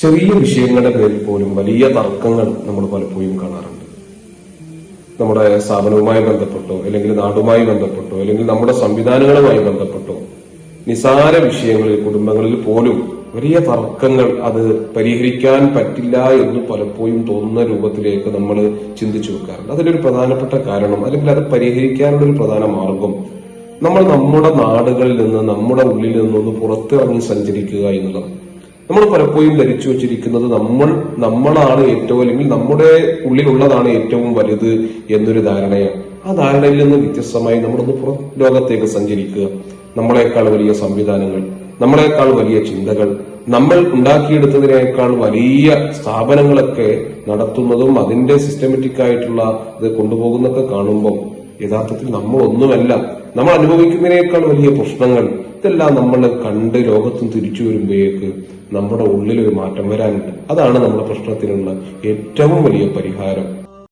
ചെറിയ വിഷയങ്ങളുടെ പേരിൽ പോലും വലിയ തർക്കങ്ങൾ നമ്മൾ പലപ്പോഴും കാണാറുണ്ട്. നമ്മുടെ സ്ഥാപനവുമായി ബന്ധപ്പെട്ടോ അല്ലെങ്കിൽ നാടുമായി ബന്ധപ്പെട്ടോ അല്ലെങ്കിൽ നമ്മുടെ സംവിധാനങ്ങളുമായി ബന്ധപ്പെട്ടോ നിസാര വിഷയങ്ങളിൽ കുടുംബങ്ങളിൽ പോലും വലിയ തർക്കങ്ങൾ അത് പരിഹരിക്കാൻ പറ്റില്ല എന്ന് പലപ്പോഴും തോന്നുന്ന രൂപത്തിലേക്ക് നമ്മൾ ചിന്തിച്ചു വെക്കാറുണ്ട്. അതിലൊരു പ്രധാനപ്പെട്ട കാരണം അല്ലെങ്കിൽ അത് പരിഹരിക്കാനുള്ള ഒരു പ്രധാന മാർഗം നമ്മൾ നമ്മുടെ നാടുകളിൽ നിന്ന് നമ്മുടെ ഉള്ളിൽ നിന്നൊന്ന് പുറത്തിറങ്ങി സഞ്ചരിക്കുക എന്നുള്ളതാണ്. നമ്മൾ പലപ്പോഴും ധരിച്ചു വച്ചിരിക്കുന്നത് നമ്മളാണ് ഏറ്റവും അല്ലെങ്കിൽ നമ്മുടെ ഉള്ളിലുള്ളതാണ് ഏറ്റവും വലുത് എന്നൊരു ധാരണയാണ്. ആ ധാരണയിൽ നിന്ന് വ്യത്യസ്തമായി നമ്മളൊന്ന് പുറം ലോകത്തേക്ക് സഞ്ചരിക്കുക. നമ്മളെക്കാൾ വലിയ സംവിധാനങ്ങൾ, നമ്മളെക്കാൾ വലിയ ചിന്തകൾ, നമ്മൾ ഉണ്ടാക്കിയെടുത്തതിനേക്കാൾ വലിയ സ്ഥാപനങ്ങളൊക്കെ നടത്തുന്നതും അതിന്റെ സിസ്റ്റമാറ്റിക് ആയിട്ടുള്ള ഇത് കൊണ്ടുപോകുന്നതൊക്കെ കാണുമ്പോൾ യഥാർത്ഥത്തിൽ നമ്മളൊന്നുമല്ല, നമ്മൾ അനുഭവിക്കുന്നതിനേക്കാൾ വലിയ പ്രശ്നങ്ങൾ ഇതെല്ലാം നമ്മൾ കണ്ട് ലോകത്തും തിരിച്ചു വരുമ്പോഴേക്ക് നമ്മുടെ ഉള്ളിലൊരു മാറ്റം വരാനുണ്ട്. അതാണ് നമ്മുടെ പ്രശ്നത്തിനുള്ള ഏറ്റവും വലിയ പരിഹാരം.